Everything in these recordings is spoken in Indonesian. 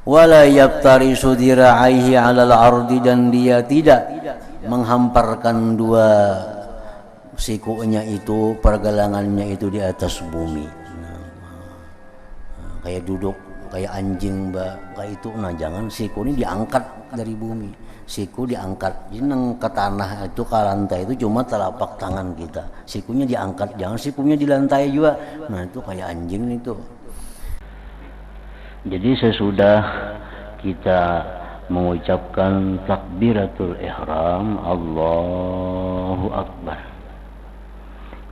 wala yaftarisu dira'aihi 'alal ardi, dan dia tidak menghamparkan dua sikunya itu, pergelangannya itu di atas bumi. Kayak duduk kayak anjing kayak itu. Nah, jangan siku ini diangkat dari bumi, siku diangkat jeneng ke tanah itu, ke lantai itu cuma telapak tangan kita, sikunya diangkat, jangan sikunya di lantai juga. Nah, itu kayak anjing itu. Jadi sesudah kita mengucapkan takbiratul ihram, Allahu Akbar,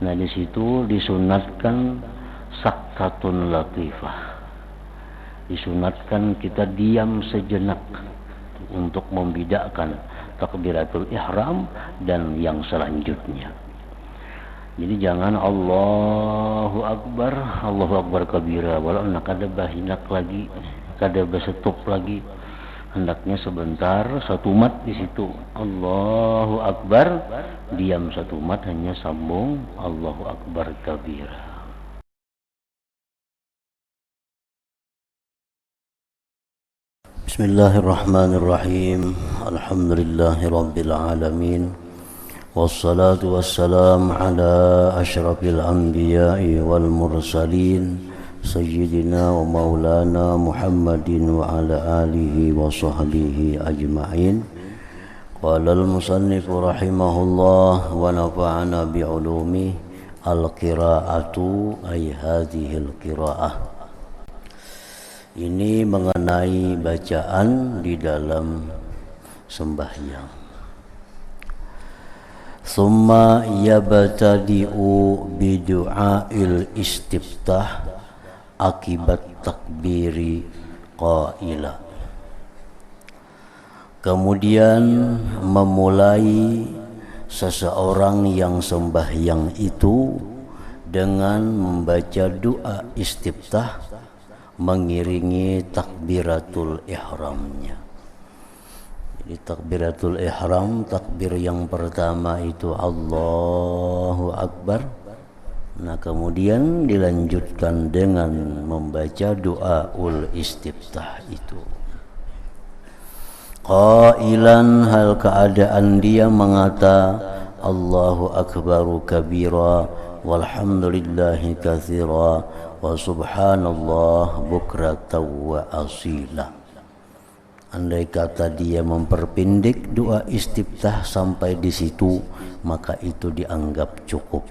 nah di situ disunatkan sakatun latifah, disunatkan kita diam sejenak untuk membedakan takbiratul ihram dan yang selanjutnya. Jadi jangan Allahu Akbar kabira, walau nak ada bahinak lagi, kada bersetup lagi, hendaknya sebentar satu mat di situ. Allahu Akbar, diam satu mat, hanya sambung Allahu Akbar kabira. Bismillahirrahmanirrahim. Alhamdulillahi rabbil alamin. Wassalatu wassalam ala asyrafil anbiya'i wal mursalin, sayyidina wa maulana Muhammadin wa ala alihi wa sahbihi ajma'in. Qala al-musannifu rahimahullah wa nafa'ana bi'ulumi al-qira'atu ay hadhil qira'ah. Ini mengenai bacaan di dalam sembahyang. Summa yabtadi'u bidu'ail istiftah akibat takbiri qaila. Kemudian memulai seseorang yang sembahyang itu dengan membaca doa istiftah mengiringi takbiratul ihramnya. Jadi takbiratul ihram, takbir yang pertama itu Allahu Akbar. Nah, kemudian dilanjutkan dengan membaca doaul istiftah itu. Qailan, hal keadaan dia mengata Allahu Akbaru kabira walhamdulillahi katsira wa subhanallah bukratan wa asila. Andai kata dia memperpendek doa istiftah sampai di situ, maka itu dianggap cukup.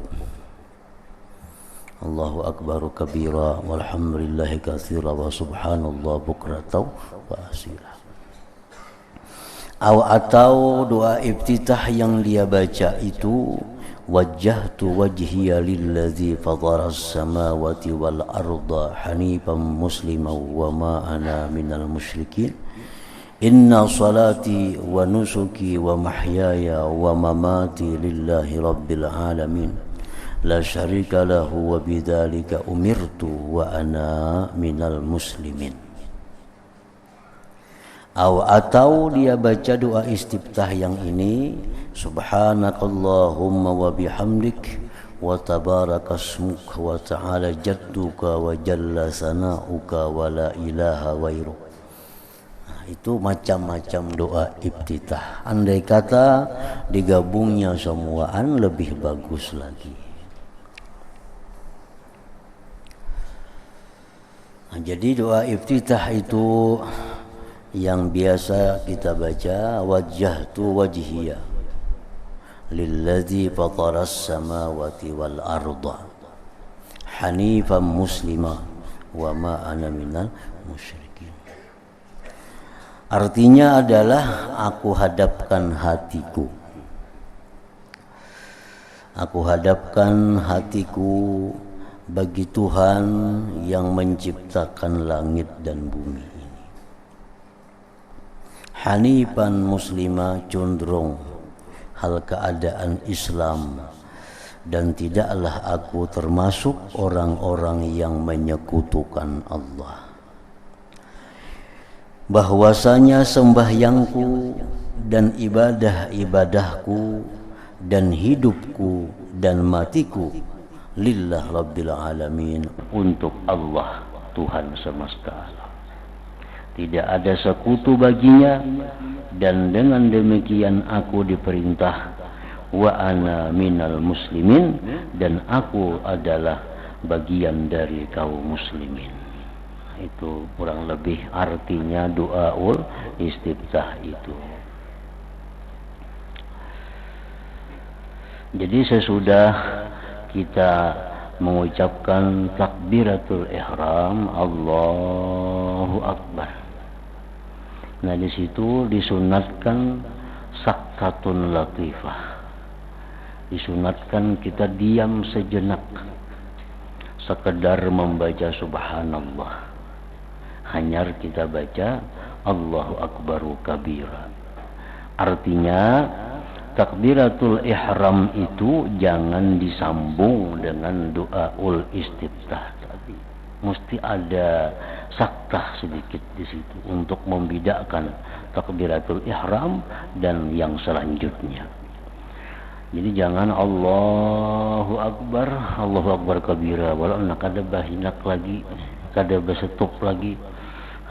Allahu Akbaru kabira walhamdulillahi katsira wa subhanallah bukratan wa asila. Atau doa iftitah yang dia baca itu wajjahtu wajhiya lillazi fataras samawati wal arda hanifan musliman wa ma ana minal musyrikin. Inna salati wa nusuki wa mahyaya wa mamati lillahi rabbil alamin la syarika lahu wa bidzalika umirtu wa ana minal muslimin. Atau dia baca doa istiftah yang ini subhanakallahumma wa bihamdik wa tabarakasmuka wa ta'ala jadduka wa jalla sana'uka wa la ilaha wairuk. Itu macam-macam doa iftitah. Andai kata digabungnya semuaan lebih bagus lagi. Nah, jadi doa iftitah itu yang biasa kita baca wajjahtu wajhiya lillazi fataras samawati wal arda hanifan muslima wa ma ana minal musyrikin. Artinya adalah aku hadapkan hatiku. Aku hadapkan hatiku bagi Tuhan yang menciptakan langit dan bumi ini. Hanifan muslimah, condong hal keadaan Islam, dan tidaklah aku termasuk orang-orang yang menyekutukan Allah. Bahwasanya sembahyangku dan ibadah-ibadahku dan hidupku dan matiku lillah rabbil alamin, untuk Allah Tuhan semesta alam. tidak ada sekutu baginya, dan dengan demikian aku diperintah wa ana minal muslimin, dan aku adalah bagian dari kaum muslimin. Itu kurang lebih artinya doaul istiftah itu. Jadi sesudah kita mengucapkan takbiratul ihram, Allahu Akbar. Nah, di situ disunatkan sakatun latifah. Disunatkan kita diam sejenak, sekedar membaca subhanallah. Hanya kita baca Allahu Akbaru kabira. Artinya takbiratul ihram itu jangan disambung dengan doaul istiftah tadi. Mesti ada saktah sedikit di situ untuk membedakan takbiratul ihram dan yang selanjutnya. Jadi jangan Allahu Akbar kabira, walau nak ada bahinak lagi, kada bersetup lagi.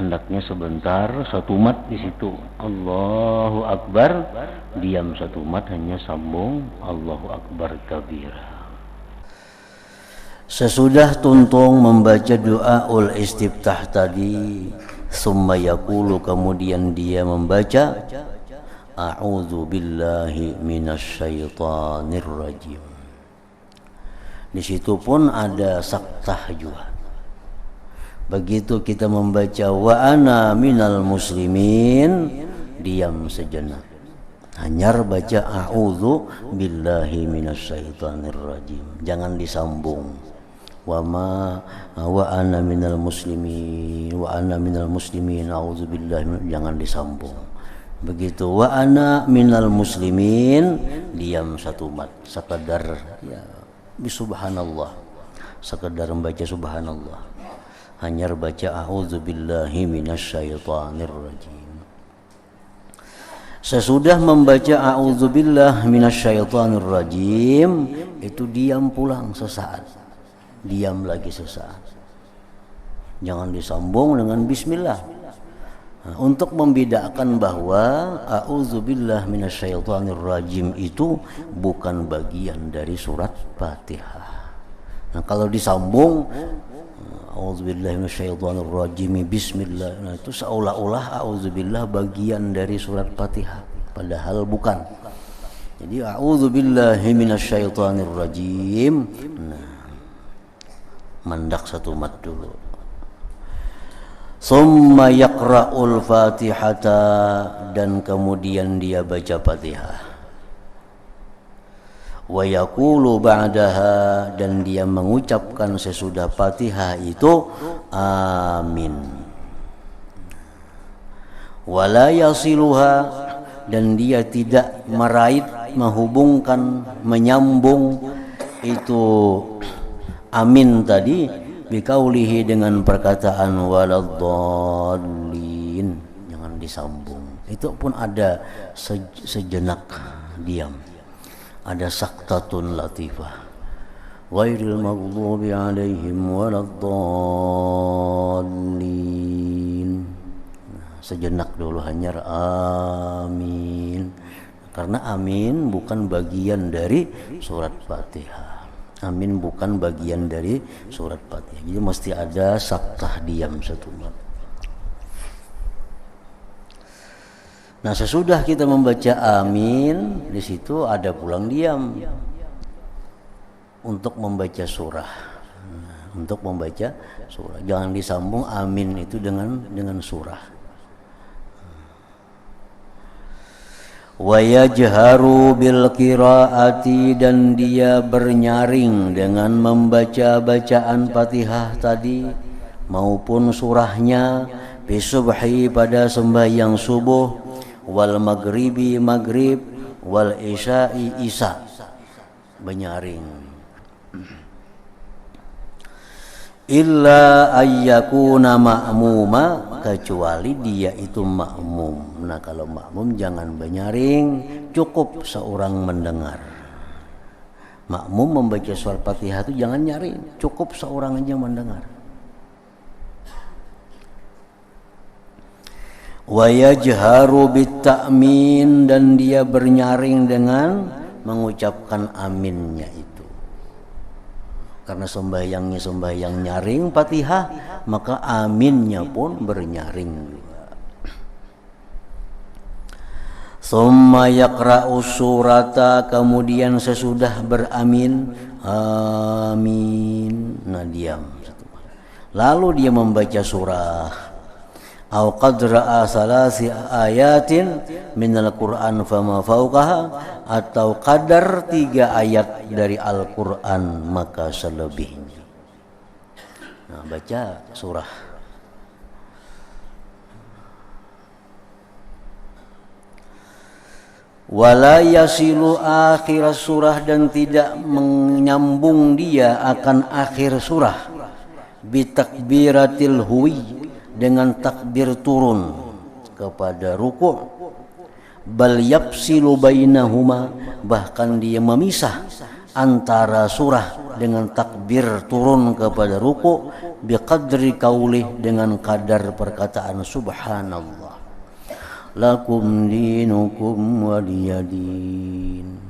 Hendaknya sebentar, satu mat di situ. Allahu Akbar, diam satu mat, hanya sambung Allahu Akbar kabira. Sesudah tuntung membaca doaul istiftah tadi, summa yaqulu, kemudian dia membaca a'udzu billahi minasyaitonir rajim. Di situ pun ada saktah juga. Begitu kita membaca wa ana minal muslimin, diam sejenak. Hanya baca a'udzu billahi minasyaitonir rajim. Jangan disambung. Wa ana minal muslimin, wa ana minal muslimin, a'udzu billahi, jangan disambung. Begitu wa ana minal muslimin, diam satu mat, sekadar ya bisubhanallah, sekadar membaca subhanallah. Hanya baca a'udzu billahi minasyaitonir rajim. Sesudah membaca a'udzu billahi minasyaitonir rajim, itu diam pulang sesaat. Diam lagi sesaat. Jangan disambung dengan bismillah. Nah, untuk membedakan bahwa a'udzu billahi minasyaitonir rajim itu bukan bagian dari surat Fatihah. Nah, kalau disambung a'udzubillahi minasyaitonir rajim bismillah, nah itu seolah-olah a'udzubillah bagian dari surat Fatihah, padahal bukan. Jadi a'udzubillahi minasyaitonir rajim, nah mandak satu mat dulu. Summa yaqra'ul fatihata, dan kemudian dia baca Fatihah. Wa yaqulu ba'daha, dan dia mengucapkan sesudah Fatihah itu amin. Wala yasiluha, dan dia tidak merait, menghubungkan, menyambung itu amin tadi biqaulihi dengan perkataan waladdallin, jangan disambung. Itu pun ada sejenak diam. Ada saktatun latifah, ghairil maghdubi alaihim waladdallin. Sejenak dulu hanya amin, karena amin bukan bagian dari surat Fatihah. Amin bukan bagian dari surat Fatihah. Jadi mesti ada saktah diam satu mat. Nah, sesudah kita membaca amin, di situ ada pulang diam untuk membaca surah. Nah, untuk membaca surah, jangan disambung amin itu dengan surah. Wa yajharu bil qiraati, dan dia bernyaring dengan membaca bacaan Fatihah tadi maupun surahnya, bisubhi pada sembahyang subuh, wal maghribi maghrib, wal isya'i isya, menyaring. Illa ayyakuna ma'muma, kecuali dia itu makmum. Nah, kalau makmum jangan menyaring, cukup seorang mendengar. Makmum membaca surat Fatihah itu jangan nyaring, cukup seorang aja mendengar. Wa yajharu bitta'min, dan dia bernyaring dengan mengucapkan aminnya itu. Karena sembahyang nyaring Fatihah, maka aminnya pun bernyaring juga. Summa yaqra'u surata, kemudian sesudah beramin, amin, nah diam. Lalu dia membaca surah. Au qadra salasi ayatin minal Qur'an fama fauqaha, atau qadar 3 ayat dari Al-Qur'an maka selebihnya. Nah, baca surah. Wala yasilu akhir surah, dan tidak menyambung dia akan akhir surah bitakbiratil huwi, dengan takbir turun kepada ruku', bal yafsilu bainahuma, bahkan dia memisah antara surah dengan takbir turun kepada ruku' biqadri qaulih, dengan kadar perkataan subhanallah, lakum dinukum waliyadin.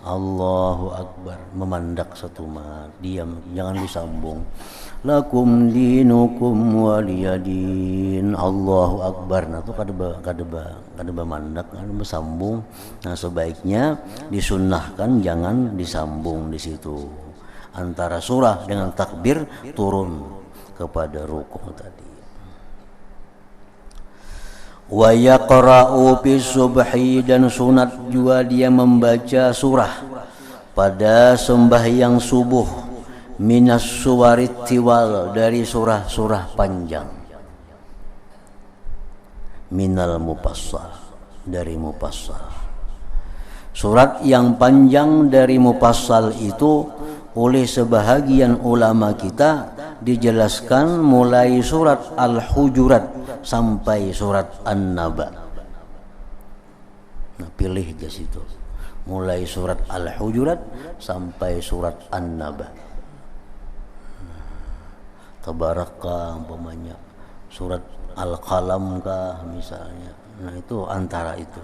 Allahu Akbar, memandak satu mat, diam, jangan disambung. Lakum dinukum waliyadin, Allahu Akbar. Nah itu kada mandak, kada bersambung. Nah sebaiknya disunnahkan jangan disambung di situ antara surah dengan takbir turun kepada rukuk tadi. Wa yaqra'u fi subhi, dan sunat juga dia membaca surah pada sembahyang subuh, minas suwarit tiwal, dari surah-surah panjang, minal mufassal, dari mufassal. Surat yang panjang dari mufassal itu oleh sebahagian ulama kita dijelaskan mulai surat Al-Hujurat sampai surat An-Naba. Nah, pilih aja situ. Mulai surat Al-Hujurat sampai surat An-Naba. Tabarakah umpamanya, surat Al-Qalam kah misalnya. Nah, itu antara itu.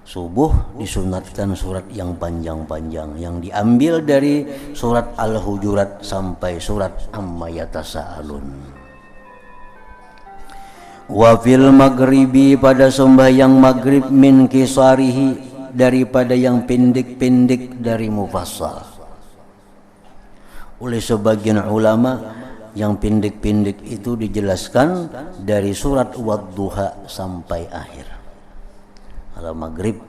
Subuh disunatkan surat yang panjang-panjang yang diambil dari surat Al-Hujurat sampai surat Amma Yatasaalun. Wa fil maghribi, pada sembahyang maghrib, min kisarihi, daripada yang pendek-pendek dari mufassal. Oleh sebagian ulama yang pendek-pendek itu dijelaskan dari surat Wadduha sampai akhir. Alam maghrib,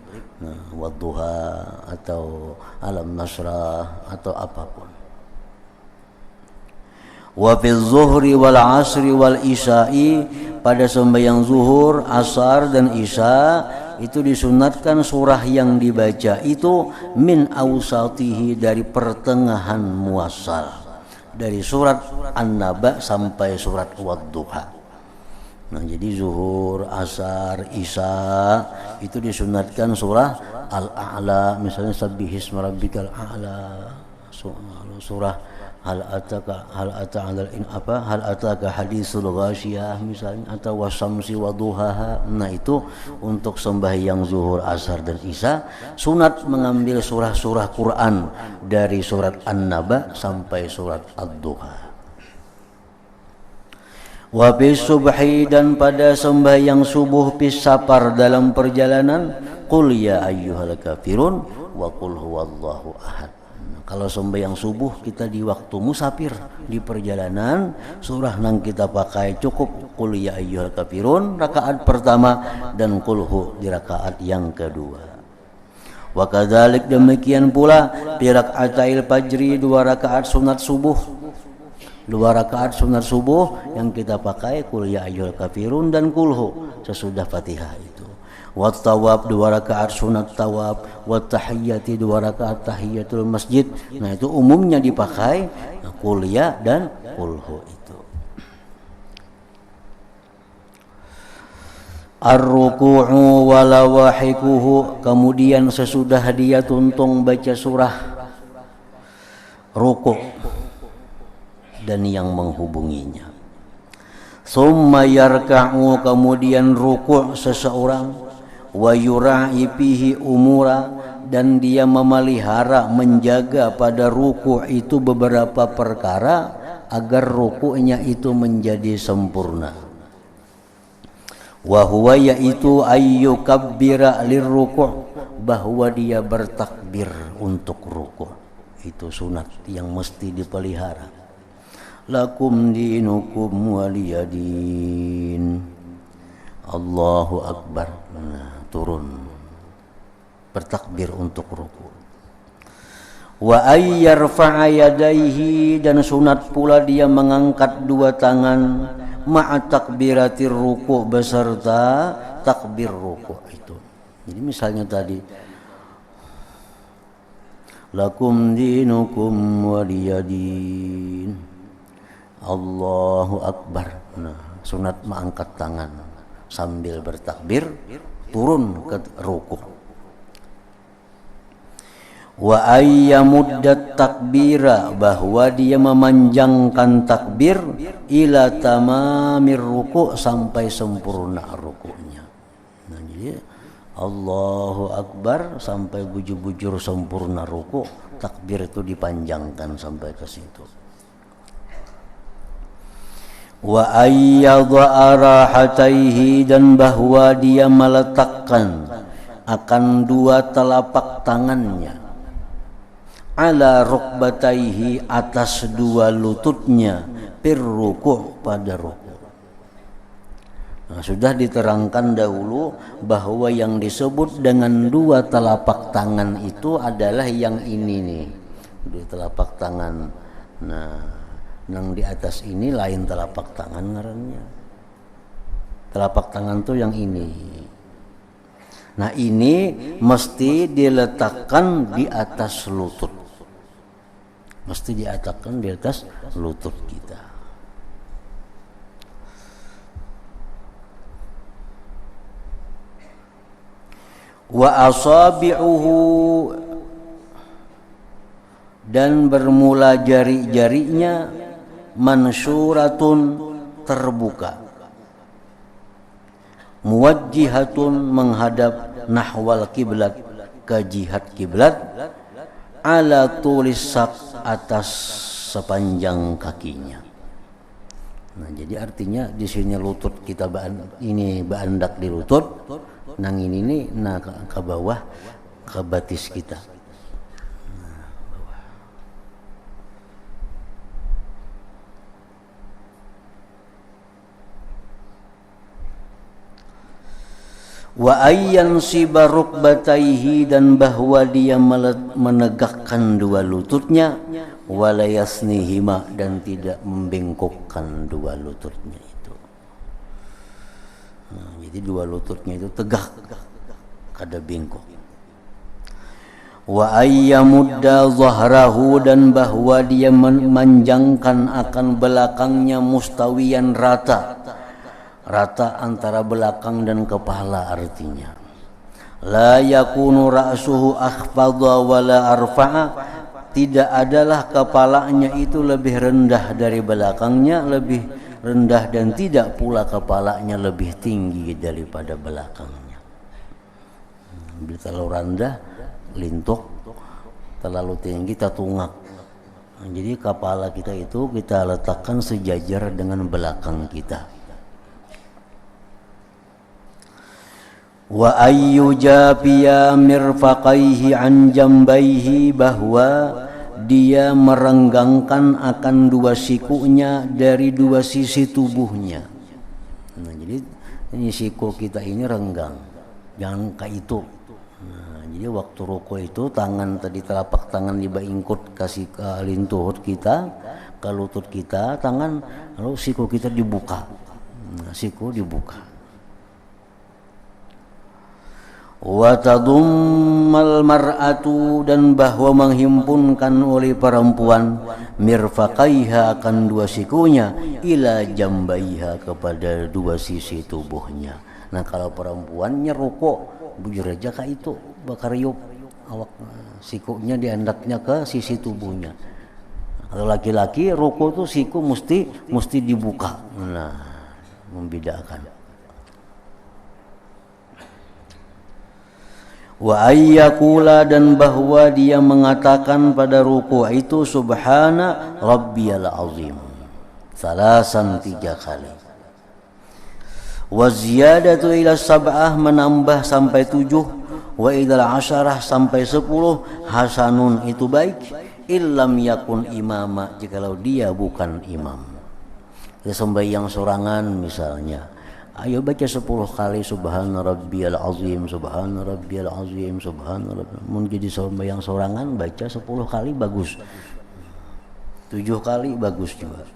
wadduha, atau alam nasrah, atau apapun. Wa fil zuhri wal asri wal isya'i, pada sembahyang zuhur, asar, dan isya itu disunatkan surah yang dibaca itu min awsatihi, dari pertengahan muwassal, dari surat An-Naba sampai surat Wadduha. Nah, jadi zuhur, asar, isya itu disunatkan surah Al-A'la, misalnya sabbihisma rabbikal a'la, surah hal ataka hadisul ghasyiyah misalnya, atau wasamsi waduhaha. Nah, itu untuk sembahyang zuhur, asar, dan isya sunat mengambil surah-surah Quran dari surat An-Naba sampai surat Ad-Duha. Wa bis subhi, dan pada sembahyang subuh, bis safar, dalam perjalanan, qul ya ayyuhal kafirun wa qul huwallahu ahad. Kalau sembahyang subuh kita di waktu musafir, di perjalanan, surah yang kita pakai cukup qul ya ayyuhal kafirun rakaat pertama dan qul hu di rakaat yang kedua. Wa kadzalik, demikian pula di rakaatil fajri, 2 rakaat sunat subuh. 2 rakaat sunat subuh yang kita pakai qul ya ayyuhal kafirun dan qulhu sesudah Fatihah itu. Wa tawab, 2 rakaat sunat tawab. Wa tahiyyati, 2 rakaat tahiyatul masjid. Nah, itu umumnya dipakai qul ya dan qulhu itu. Ar-ruku'u wa lawahikuhu, kemudian sesudah dia tuntung baca surah, ruku' dan yang menghubunginya. Summa yarka'u, kemudian ruku' seseorang, wa yura'i fihi umura, dan dia memelihara menjaga pada ruku' itu beberapa perkara agar ruku'nya itu menjadi sempurna. Wa huwa, yaitu ayyukabbira lirruku', bahwa dia bertakbir untuk ruku'. Itu sunat yang mesti dipelihara. Lakum dinukum waliyadin. Allahu Akbar. Nah, turun bertakbir untuk ruku. Wa ayyarfa'a yadaihi, dan sunat pula dia mengangkat dua tangan ma'a takbiratir ruku', beserta takbir ruku' itu. Jadi misalnya tadi lakum dinukum waliyadin, Allahu Akbar. Nah, sunat mengangkat tangan sambil bertakbir turun ke ruku'. Wa ayyamuddat takbira, bahwa dia memanjangkan takbir ila tamamir ruku', sampai sempurna ruku'nya. Nah, jadi Allahu Akbar sampai bujur-bujur sempurna ruku', takbir itu dipanjangkan sampai ke situ. Wa ayyadha'a rahataihi, dan bahwa dia meletakkan akan dua telapak tangannya ala rukbataihi, atas dua lututnya, fir ruku', pada ruku'. Nah, sudah diterangkan dahulu bahwa yang disebut dengan dua telapak tangan itu adalah yang ini nih, dua telapak tangan. Nah, yang di atas ini lain telapak tangan ngarannya. Telapak tangan tuh yang ini. Nah, ini mesti diletakkan di atas lutut. Mesti diletakkan di atas lutut kita. Wa asabi'uhu, dan bermula jari-jarinya mansyuratun, terbuka, muwajjihatun, menghadap nahwal kiblat, ke jihad kiblat, ala tulisak, atas sepanjang kakinya. Nah, jadi artinya di sini lutut kita ini beandak di lutut, nang ini nih, nah ke bawah ke batis kita. Wa ayyan siba rukbataihi, dan bahwa dia menegakkan dua lututnya, walayasnihima, dan tidak membengkokkan dua lututnya itu. Nah, jadi dua lututnya itu tegak, kada bengkok. Wa ayyamudda zahrahu, dan bahwa dia memanjangkan akan belakangnya mustawiyan, rata antara belakang dan kepala, artinya la yakunu ra'suhu akhfadha wala arfa'a, tidak adalah kepalanya itu lebih rendah dari belakangnya, lebih rendah, dan tidak pula kepalanya lebih tinggi daripada belakangnya. Bila terlalu rendah lintuk, terlalu tinggi tatungak. Jadi kepala kita itu kita letakkan sejajar dengan belakang kita. Wa ayyujabiya mirfaqaihi an jambaihi, bahwa dia merenggangkan akan dua sikunya dari dua sisi tubuhnya. Nah, jadi ini siku kita ini renggang, jangan kayak itu. Nah, jadi waktu ruku itu tangan tadi, telapak tangan dibaingkut kasih ke lintut kita, ke lutut kita, tangan, lalu siku kita dibuka. Nah, siku dibuka. Wa tadummal mar'atu, dan bahwa menghimpunkan oleh perempuan mirfaqaiha, akan dua sikunya, ila jambaiha, kepada dua sisi tubuhnya. Nah, kalau perempuannya ruku bujur aja kayak itu, bakar yuk awak, sikunya diandaknya ke sisi tubuhnya. Kalau laki-laki ruku tuh siku mesti dibuka. Nah, membedakan. Wa ayyakula, dan bahwa dia mengatakan pada ruku' itu subhana rabbiyal azim salasan 3 kali. Wa ziyadatu ila sab'ah, menambah sampai 7, wa ila 10 sampai 10, hasanun itu baik, illam yakun imama, jikalau dia bukan imam. Kita sembahyang sorangan misalnya, ayo baca 10 kali subhana rabbiyal azim, subhana rabbiyal azim, subhana rabbiyal. Mun jadi sembahyang sorangan baca 10 kali bagus. 7 kali bagus juga.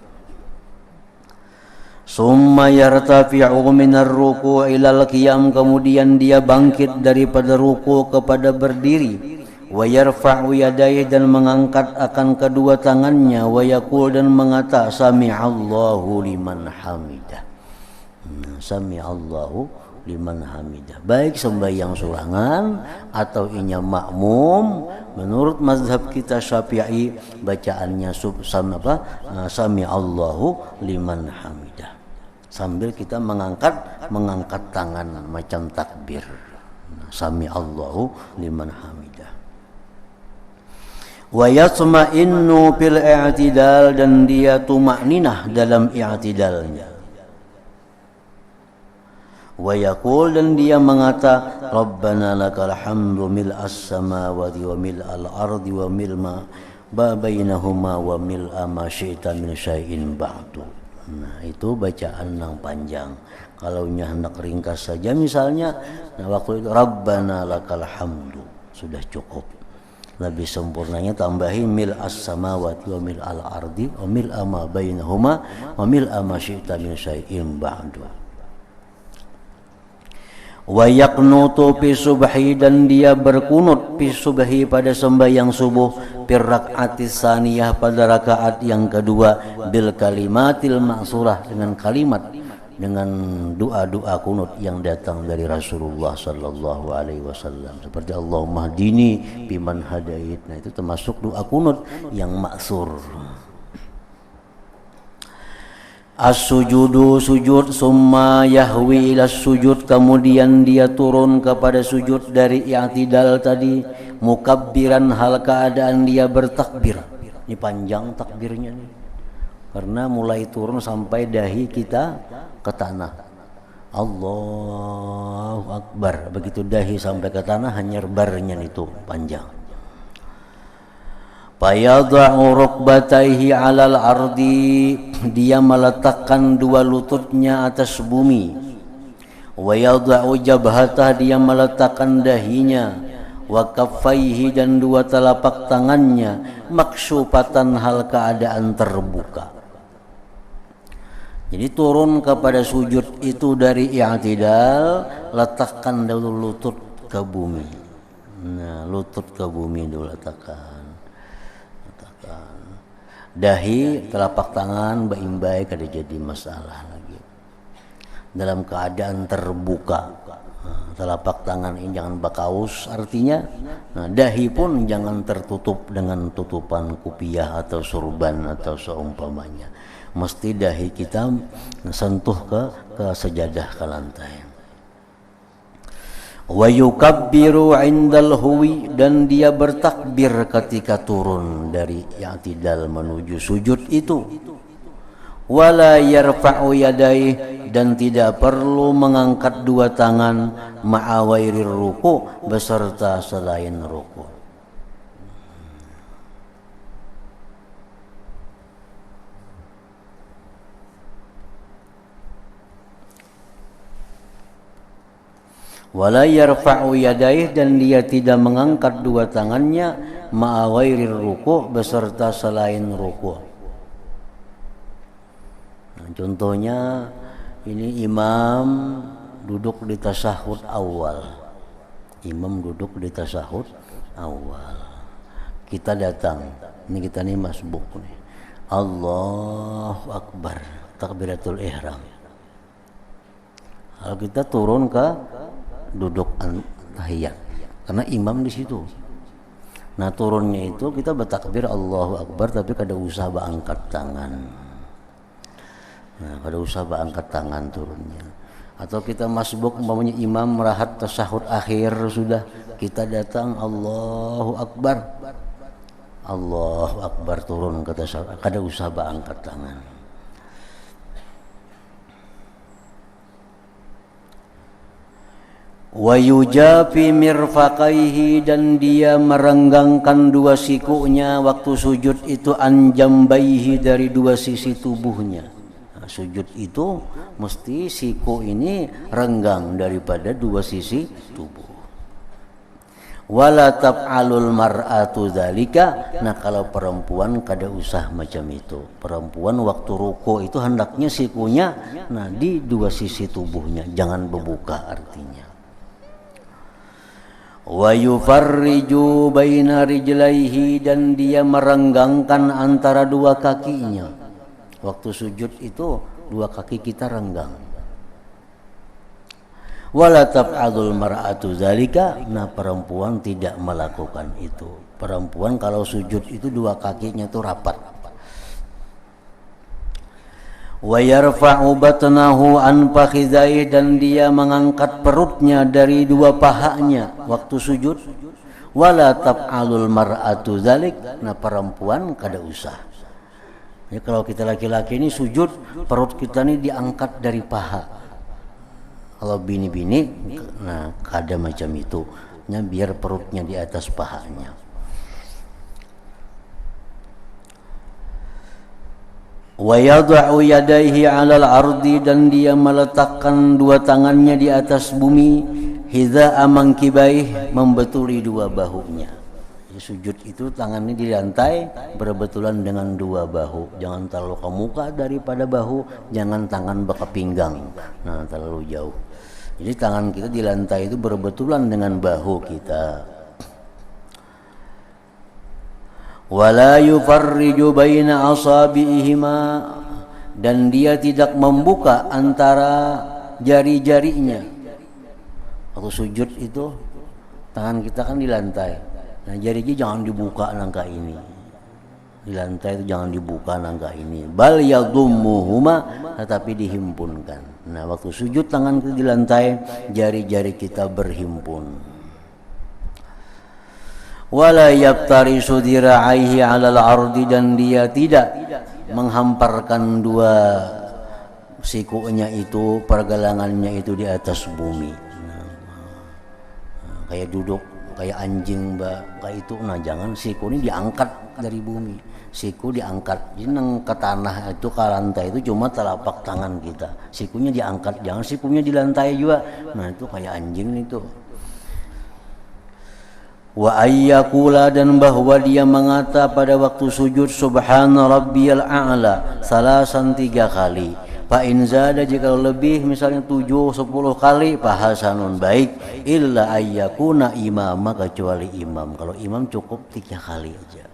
Summa yartafi'u minar ruku' ilal qiyam, kemudian dia bangkit daripada ruku' kepada berdiri. Wa yarfa'u yadayhi, dan mengangkat akan kedua tangannya. Wa yaqul, dan mengata sami'allahu liman hamidah. Sami'allahu liman hamidah. Baik sembahyang surangan atau inya makmum, menurut mazhab kita Syafi'i bacaannya sami'allahu liman hamidah, sambil kita mengangkat tangan macam takbir. Sami'allahu liman hamidah. Wa yatma'innu fil i'tidal, dan dia tumakninah dalam i'tidalnya. Wa yaqul, dan dia mengata rabbana lakal hamdu mil'as samawati wa mil'al ardi wa milma bainahuma wa mil'a ma syi'ta min syai'in ba'du. Nah, itu bacaan yang panjang. Kalau nya hendak ringkas saja misalnya, nah waktu itu rabbana lakal hamdu sudah cukup. Lebih sempurnanya tambahin mil'as samawati wa mil'al ardi wa mil'a ma bainahuma wa mil'a ma syi'ta min syai'in ba'du. Wa yaqnutu fi subhi, dan dia berkunut fi subhi pada sembahyang subuh, fi rakaati tsaniyah pada rakaat yang kedua, bil kalimatil ma'surah, dengan kalimat, dengan doa-doa kunut yang datang dari Rasulullah sallallahu alaihi wasallam, seperti Allahumma hdini biman hadait. Nah, itu termasuk doa kunut yang ma'sur. As-sujudu, sujud, summa yahwi ila sujud, kemudian dia turun kepada sujud dari i'tidal tadi, mukabbiran, hal keadaan dia bertakbir. Ini panjang takbirnya nih, karena mulai turun sampai dahi kita ke tanah. Allahu Akbar, begitu dahi sampai ke tanah hanya barnya itu panjang. Fayadha'u rukbatayhi 'alal ardi, dia meletakkan dua lututnya atas bumi. Wa yadha'u jabhatah, dia meletakkan dahinya. Wa kaffaihi, dan dua telapak tangannya maksyufatan, hal keadaan terbuka. Jadi turun kepada sujud itu dari i'tidal, letakkan dulu lutut ke bumi. Nah, lutut ke bumi dulu letakkan. Dahi, telapak tangan, baik-baik, kada jadi masalah lagi. Dalam keadaan terbuka. Telapak tangan ini jangan bakaus, artinya dahi pun jangan tertutup dengan tutupan kupiah atau surban atau seumpamanya. Mesti dahi kita sentuh ke sejadah, ke lantai. Wa yukabbiru 'indal huwi, dan dia bertakbir ketika turun dari i'tidal menuju sujud itu. Wala yarfa'u yadayhi, dan tidak perlu mengangkat dua tangan, ma'awairir ruku, beserta selain ruku. Wala yarfa'u yadayhi, dan dia tidak mengangkat dua tangannya, ma'awairir ruku, beserta selain ruku. Nah, contohnya ini imam duduk di tasyahud awal. Imam duduk di tasyahud awal. Kita datang, ini kita nih masbuk nih. Allahu Akbar, takbiratul ihram. Kalau kita turun ke duduk tahiyat, karena imam di situ. Nah, turunnya itu kita bertakbir Allahu Akbar, tapi kada usah berangkat tangan. Nah, kada usah angkat tangan turunnya. Atau kita masbuk umpamanya imam merahat tasyahud akhir sudah, kita datang Allahu Akbar. Allahu Akbar turun ke tasyahud, kada usah angkat tangan. Wa yujafi mirfaqaihi, dan dia merenggangkan dua sikunya waktu sujud itu, an jambaihi, dari dua sisi tubuhnya. Nah, sujud itu mesti siku ini renggang daripada dua sisi tubuh. Wala taf'alul mar'atu dzalika. Nah, kalau perempuan kada usah macam itu. Perempuan waktu ruku itu hendaknya sikunya di dua sisi tubuhnya, jangan berbuka artinya. Wa yufarriju baina rijlaihi, dan dia merenggangkan antara dua kakinya. Waktu sujud itu dua kaki kita renggang. Wala taf'alul mar'atu zalika. Nah, perempuan tidak melakukan itu. Perempuan kalau sujud itu dua kakinya itu rapat. Wa yarfa'u batnahu an fakhidhaihi, dan dia mengangkat perutnya dari dua pahanya waktu sujud. Wala taf'alul mar'atu dzalik. Nah, perempuan kada usah. Ya, kalau kita laki-laki ini sujud, perut kita ini diangkat dari paha. Kalau bini-bini, nah kada macam itu. Nah, biar perutnya di atas pahanya. Wa yad'u yadayhi 'alal ardi, dan dia meletakkan dua tangannya di atas bumi, hidza'a mankibaih, membetuli dua bahunya. Ya, sujud itu tangannya di lantai berbetulan dengan dua bahu, jangan terlalu ke muka daripada bahu, jangan tangan ke pinggang, nah terlalu jauh. Jadi tangan kita di lantai itu berbetulan dengan bahu kita. Wala yufarriju baina asabi'ihima, dan dia tidak membuka antara jari-jarinya. Waktu sujud itu tangan kita kan di lantai. Nah, jari-jari jangan dibuka nangka ini. Di lantai itu jangan dibuka nangka ini. Bal yadhummuhuma, tetapi dihimpunkan. Nah, waktu sujud tangan kita di lantai, jari-jari kita berhimpun. Wala yaftarisu dira'aihi 'alal ardi, dan dia tidak menghamparkan dua sikunya itu, pergelangannya itu di atas bumi. Kayak duduk kayak anjing kayak itu. Nah, jangan siku ini diangkat dari bumi, siku diangkat. Jadi nang ke tanah itu, ke lantai itu cuma telapak tangan kita, sikunya diangkat, jangan sikunya di lantai juga. Nah, itu kayak anjing itu. Wa ayyakula, dan bahwa dia mengata pada waktu sujud subhana rabbiyal a'la salasan 3 kali. Fa in zada, jika lebih misalnya 7-10 kali, fahasanun, baik. Illa ayyakuna imama, kecuali imam. Kalau imam cukup 3 kali aja.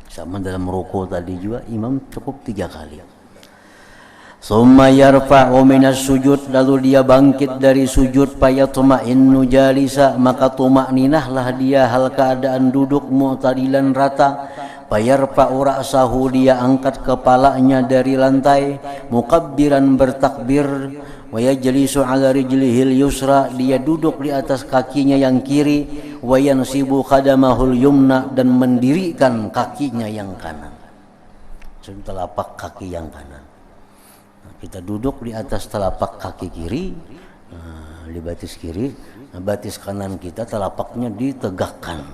Sama dalam ruku tadi juga imam cukup 3 kali. Summa yarfa'u minas sujud, lalu dia bangkit dari sujud, fayatma'innu jalisa, maka tumakninahlah dia hal keadaan duduk mu'tadilan rata. Fayarfa'u ra'sahu, dia angkat kepalanya dari lantai, mukabbiran, bertakbir. Wa yajlisu 'ala rijlihil yusra, dia duduk di atas kakinya yang kiri. Wa yansibu qadamahul yumna, dan mendirikan kakinya yang kanan. Telapak kaki yang kanan. Kita duduk di atas telapak kaki kiri, di batis kiri, batis kanan kita telapaknya ditegakkan.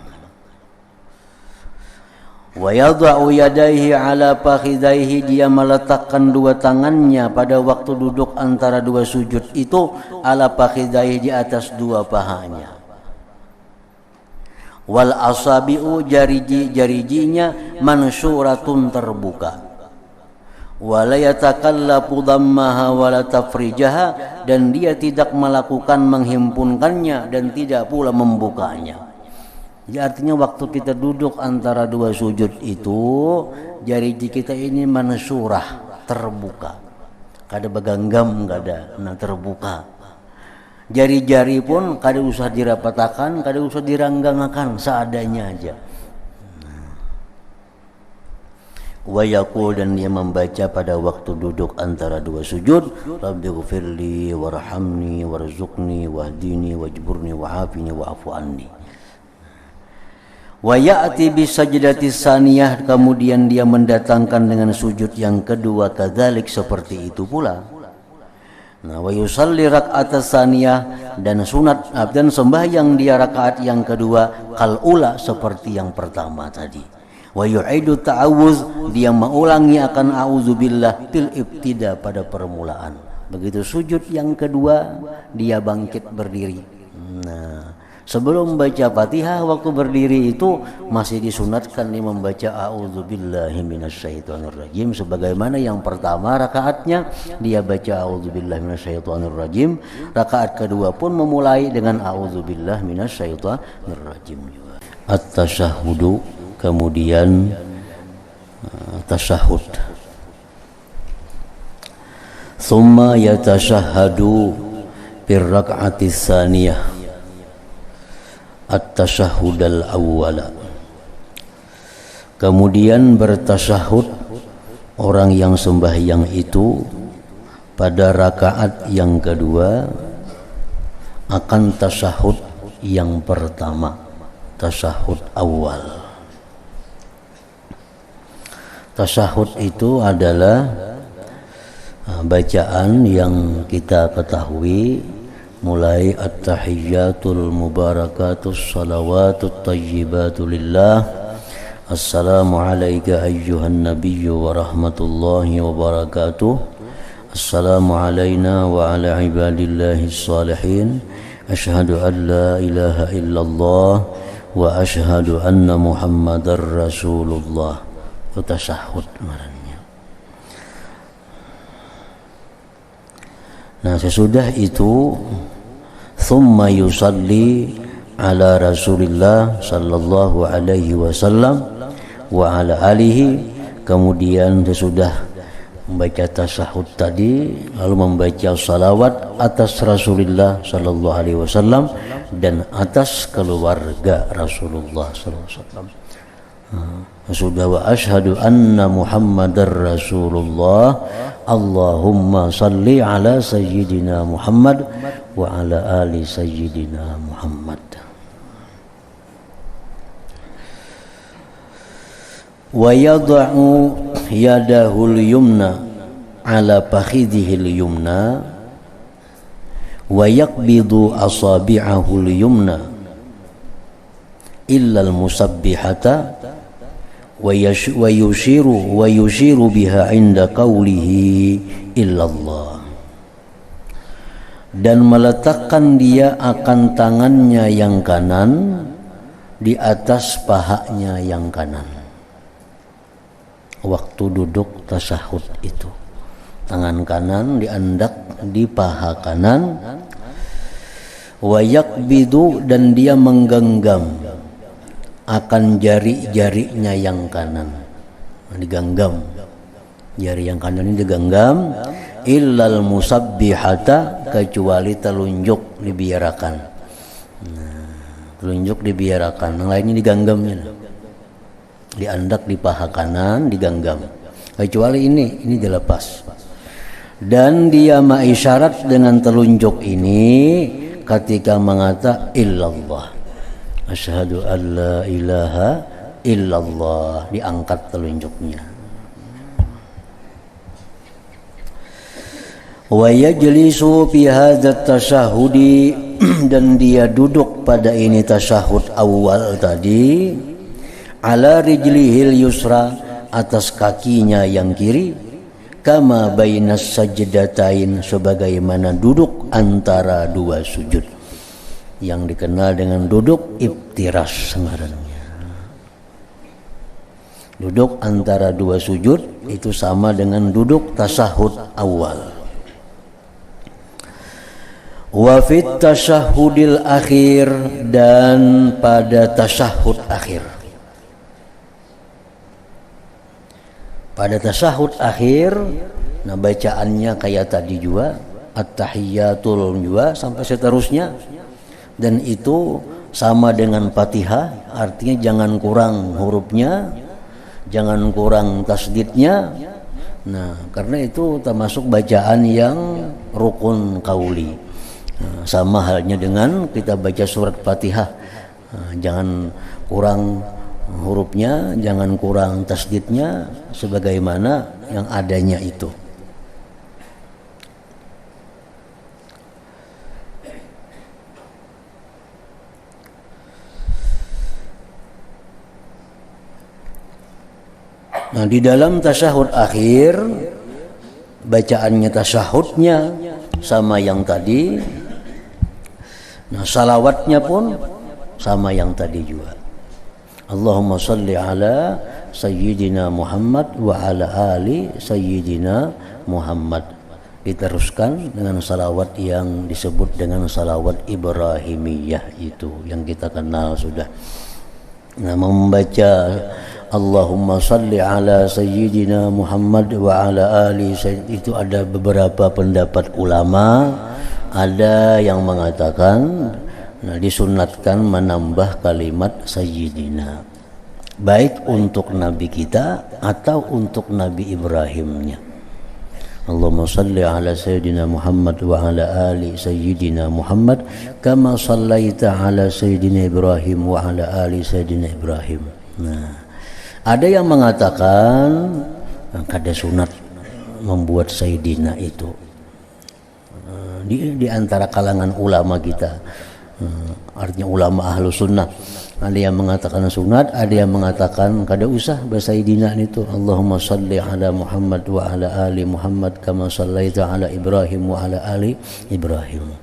Wa yadha'u yadayhi 'ala fakhidhaihi, dia meletakkan dua tangannya pada waktu duduk antara dua sujud itu, 'ala fakhidhaihi, di atas dua pahanya. Wal asabi'u, jari-jarinya mansyuratun, terbuka. Wala yatakallafu dhammaha wala tafrijaha, dan dia tidak melakukan menghimpunkannya dan tidak pula membukanya. Jadi artinya waktu kita duduk antara dua sujud itu, jari kita ini mansyurah, terbuka. Kada beganggam, kada, nah terbuka. Jari-jari pun kada usah dirapatakan, kada usah diranggangakan, seadanya aja. wa yaqul, dan dia membaca pada waktu duduk antara dua sujud, rabbighfirli warhamni warzuqni wahdini wajburni wa'afini wa'fu anni. Wa ya'ti bi sajdati saniyah, kemudian dia mendatangkan dengan sujud yang kedua, kadzalik seperti itu pula. Nah, wa yusalli raka'at saniyah, dan sunat dan sembahyang dia rakaat yang kedua kal ula, seperti yang pertama tadi. Wa yu'idu ta'awuz, dia mengulangi akan a'udzubillah fil ibtida, pada permulaan. Begitu sujud yang kedua dia bangkit berdiri. Nah, sebelum baca Fatihah waktu berdiri itu masih disunatkan dia membaca a'udzubillahi minasyaitonirrajim, sebagaimana yang pertama rakaatnya dia baca a'udzubillahi minasyaitonirrajim, rakaat kedua pun memulai dengan a'udzubillahi minasyaitonirrajim juga. At-tasyahhudu, kemudian tasyahud. Tsumma yatashahhadu fir raka'ati tsaniyah at-tasyahhud al-awwala. Kemudian bertasyahud orang yang sembahyang itu pada rakaat yang kedua akan tasyahud yang pertama, tasyahud awal. Tasyahud itu adalah bacaan yang kita ketahui mulai at-tahiyyatul mubarakatus salawatut thayyibatu lillah, assalamu alayka ayyuhan nabiyyu wa rahmatullahi wa barakatuh, assalamu alayna wa ala ibadillahis salihin, asyhadu an la ilaha illallah wa asyhadu anna muhammadar rasulullah. Tasyahud namanya. Nah, sesudah itu thumma yusalli ala Rasulillah sallallahu alaihi wasallam wa ala alihi, kemudian sesudah membaca tasyahud tadi lalu membaca salawat atas Rasulullah sallallahu alaihi wasallam dan atas keluarga Rasulullah sallallahu alaihi wasallam. Sudah wa asyhadu anna muhammadar rasulullah, Allahumma salli ala sayyidina Muhammad wa ala ali sayyidina Muhammad. Wa yada'u yadahul yumna ala fakhidhihil yumna wa yaqbidu asabi'ahul yumna illa al-musabbihata wa yushiru biha inda qawlihi illallah, dan meletakkan dia akan tangannya yang kanan di atas pahanya yang kanan waktu duduk tasyahud itu. Tangan kanan diandak di paha kanan, wa yakbidu, dan dia menggenggam akan jari-jarinya yang kanan, digenggam jari yang kanan ini digenggam, illal musabbihata, kecuali telunjuk dibiarkan. Nah, telunjuk dibiarkan, yang lainnya digenggamnya, diandak di paha kanan digenggam, kecuali ini dilepas. Dan dia mengisyarat dengan telunjuk ini ketika mengata illallah, asyhadu an la ilaha illallah, diangkat telunjuknya. Wa yajlisu fi hadzal tasyahudi, dan dia duduk pada ini tasyahud awal tadi, ala rijlihil yusra, atas kakinya yang kiri, kama bainas sajdatain, sebagaimana duduk antara dua sujud, yang dikenal dengan duduk iftiras ngarannya. Duduk antara dua sujud itu sama dengan duduk tasyahud awal. Wa fit tasyahudil akhir, dan pada tasyahud akhir. Pada tasyahud akhir, nah bacaannya kayak tadi juga, at-tahiyyatul juga sampai seterusnya. Dan itu sama dengan Fatihah, artinya jangan kurang hurufnya, jangan kurang tasdidnya. Nah, karena itu termasuk bacaan yang rukun qauli. Nah, sama halnya dengan kita baca surat Fatihah. Nah, jangan kurang hurufnya, jangan kurang tasdidnya, sebagaimana yang adanya itu. Nah, di dalam tasyahud akhir bacaannya tasyahudnya sama yang tadi. Nah, salawatnya pun sama yang tadi juga. Allahumma salli ala sayyidina Muhammad wa ala ali sayyidina Muhammad. Diteruskan dengan salawat yang disebut dengan salawat Ibrahimiyah itu yang kita kenal sudah. Nah, membaca Allahumma salli ala sayyidina Muhammad wa ala ali itu ada beberapa pendapat ulama. Ada yang mengatakan disunatkan menambah kalimat sayyidina, baik untuk nabi kita atau untuk nabi Ibrahimnya. Allahumma salli ala sayyidina Muhammad wa ala ali sayyidina Muhammad kama sallaita ala sayyidina Ibrahim wa ala ali sayyidina Ibrahim. Nah, ada yang mengatakan kada sunat membuat sayyidina itu di antara kalangan ulama kita. Artinya ulama ahlu sunnah. Ada yang mengatakan sunat, ada yang mengatakan kada usah bersayyidina itu. Allahumma salli ala Muhammad wa ala ali Muhammad kama sallaita ala Ibrahim wa ala ali Ibrahim.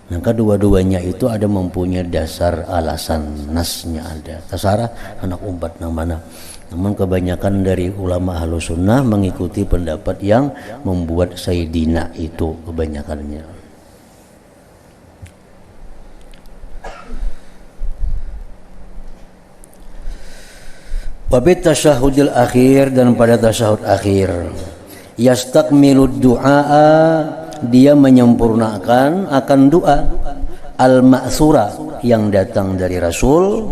Nah, kedua-duanya itu ada mempunyai dasar alasan, nasnya ada. Terserah anak umpat yang mana. Namun kebanyakan dari ulama ahlu sunnah mengikuti pendapat yang membuat sayyidina itu kebanyakannya. Wabit tasyahudil akhir, dan pada tasyahud akhir yastakmilud du'a, dia menyempurnakan akan doa al-ma'sura yang datang dari Rasul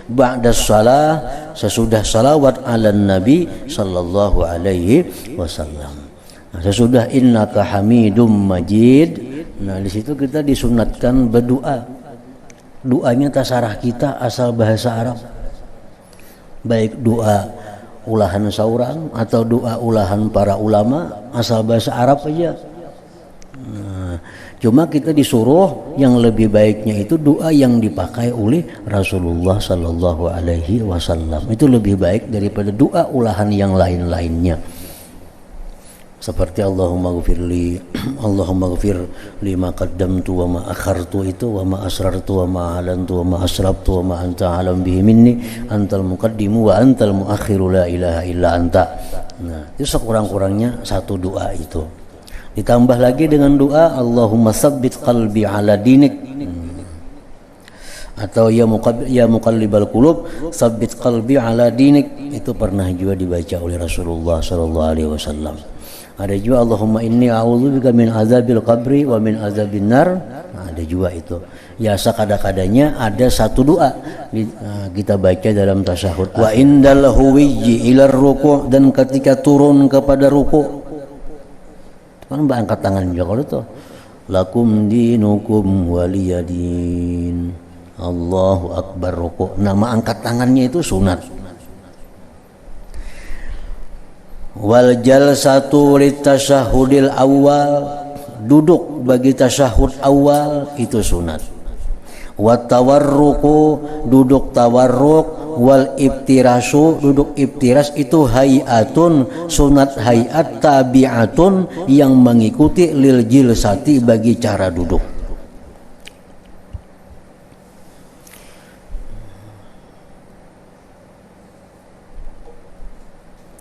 ba'da shalah, sesudah salawat ala nabi sallallahu alaihi wasallam. Nah, sesudah innaka hamidum majid. Nah, di situ kita disunatkan berdoa. Doanya tasarah kita asal bahasa Arab. Baik doa ulahan seorang atau doa ulahan para ulama asal bahasa Arab aja. Nah, cuma kita disuruh yang lebih baiknya itu doa yang dipakai oleh Rasulullah sallallahu alaihi wasallam. Itu lebih baik daripada doa ulahan yang lain-lainnya. Seperti Allahumma ghfirli, Allahumma ghfir lima qaddamtu wa ma akhartu itu, wa ma asrartu wa ma alantu wa ma asrabtu wa ma anta alam bihi minni antal muqaddimu wa antal muakhiru la ilaha illa anta. Nah, itu sekurang-kurangnya satu doa itu. Ditambah lagi dengan doa Allahumma tsabbit qalbi ala dinik, atau ya muqallibal qulub tsabbit qalbi ala dinik. Itu pernah juga dibaca oleh Rasulullah sallallahu alaihi wasallam. Ada juga Allahumma inni a'udzubika min azabil qabri wa min azabin nar. Nah, ada juga itu. Ya, sekada-kadanya ada satu doa kita baca dalam tasyahud. Wa indal huwiyyi ila ruku', dan ketika turun kepada ruku'. Kan angkat tangan juga kalau itu. Lakum dinukum waliyadin. Allahu akbar ruku'. Nama angkat tangannya itu sunat. Wal jalsatu litasyahudil awal, duduk bagi tasyahud awal itu sunat. Wat tawarruku, duduk tawarruk. Wal ibtirasu, duduk ibtiras itu hayatun, sunat hayat tabi'atun yang mengikuti lil jilsati bagi cara duduk.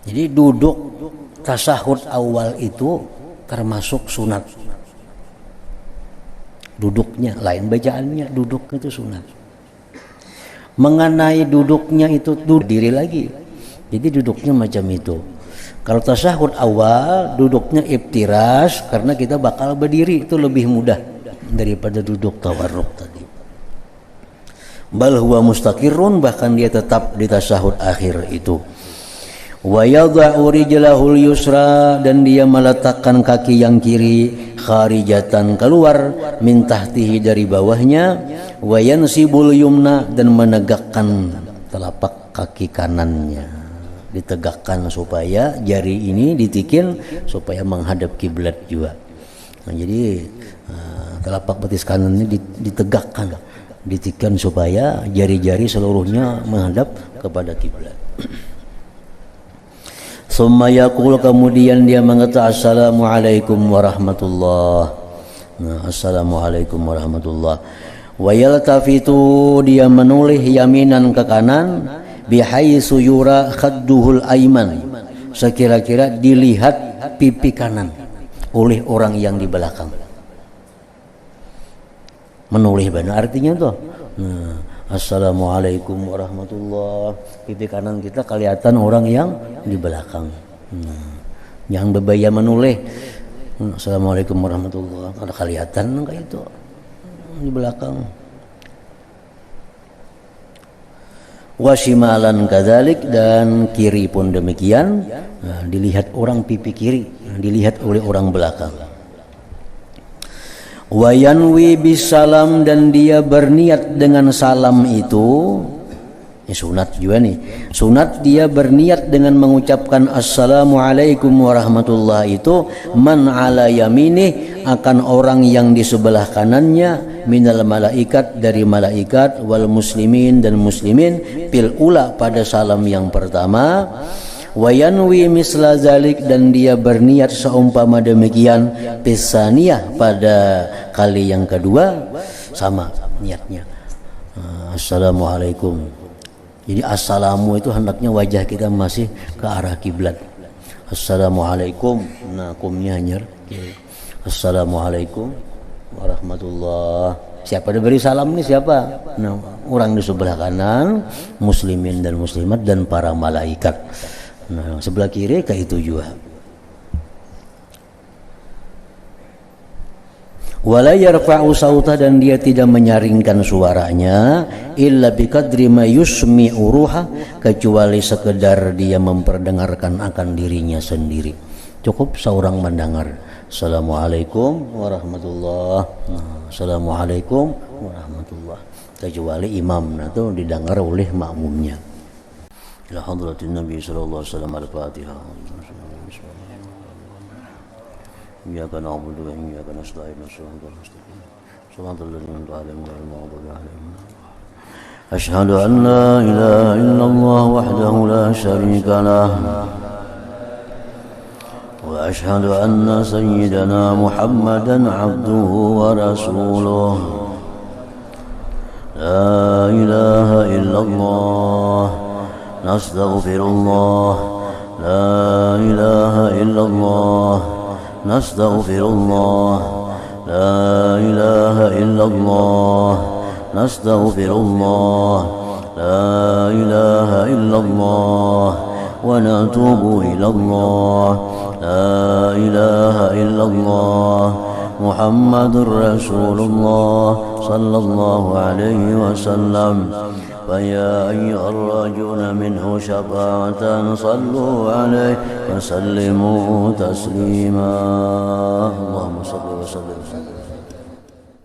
Jadi duduk tasyahud awal itu termasuk sunat. Duduknya lain bacaannya, duduk itu sunat. Mengenai duduknya itu diri lagi. Jadi duduknya macam itu. Kalau tasyahud awal duduknya ibtiras, karena kita bakal berdiri, itu lebih mudah daripada duduk tawarruk tadi. Bal huwa mustaqirrun, bahkan dia tetap di tasyahud akhir itu. Wa yadha'u rijlahul yusra, dan dia meletakkan kaki yang kiri kharijatan keluar min tahtihi dari bawahnya, wa yansibul yumna, dan menegakkan telapak kaki kanannya, ditegakkan supaya jari ini ditikin supaya menghadap kiblat juga. Nah, jadi telapak betis kanan ini ditegakkan, ditikan supaya jari-jari seluruhnya menghadap kepada kiblat. Summa yaqul, kemudian dia mengatakan assalamualaikum warahmatullah. Nah, assalamualaikum warahmatullah. Wa yaltafitu, dia menoleh yaminan ke kanan, bihaitsu yura khadduhul aiman, sekira-kira dilihat pipi kanan oleh orang yang di belakang. Menoleh benar artinya tuh. Nah, assalamualaikum warahmatullah, pipi kanan kita kelihatan orang yang di belakang. Yang bebaya menoleh, assalamualaikum warahmatullah, ada kelihatan kayak itu di belakang. Wasimalan kadzalik, dan kiri pun demikian. Nah, dilihat orang pipi kiri, dilihat oleh orang belakang. Wa yanwi bisalam, dan dia berniat dengan salam itu. Ini sunat juga nih. Sunat dia berniat dengan mengucapkan assalamualaikum warahmatullahi itu man ala yaminih, akan orang yang di sebelah kanannya, minal malaikat, dari malaikat, wal muslimin, dan muslimin, fil ula, pada salam yang pertama. Wa yanwi misla zalik, dan dia berniat seumpama demikian pisaniyah, pada kali yang kedua, sama niatnya. Assalamualaikum. Jadi assalamu itu hendaknya wajah kita masih ke arah kiblat. Assalamualaikum. Nah, kumnya hanyar. Assalamualaikum warahmatullah. Siapa diberi salam ini siapa? Nah, orang di sebelah kanan, muslimin dan muslimat, dan para malaikat. Nah, sebelah kiri kayak itu juga. Wala yarfa'u sautah, dan dia tidak menyaringkan suaranya, illa biqadri ma yusmi'u ruha, kecuali sekedar dia memperdengarkan akan dirinya sendiri. Cukup seorang mendengar assalamualaikum warahmatullah, assalamualaikum warahmatullah, kecuali imam, nah itu didengar oleh makmumnya. Ila hadratin Nabi sallallahu alaihi wasallam, al-Fatihah. Iyyaka na'budu wa iyyaka nasta'in, shiratal mustaqim, shiratal ladzina an'amta 'alaihim ghairil maghdubi 'alaihim. Asyhadu an la ilaha illallah wahdahu la syarika lah, wa asyhadu anna sayyidana Muhammadan 'abduhu wa rasuluh. La ilaha illallah, nastaghfirullah. La ilaha illallah, nastaghfirullah. La ilaha illallah, nastaghfirullah. La ilaha illallah, wa natubu ilallah. La ilaha illallah, Muhammadur Rasulullah sallallahu alaihi wasallam. فيا أيها الراجون منه شفاعة صلوا عليه وسلموا تسليما. اللهم صل وسلم.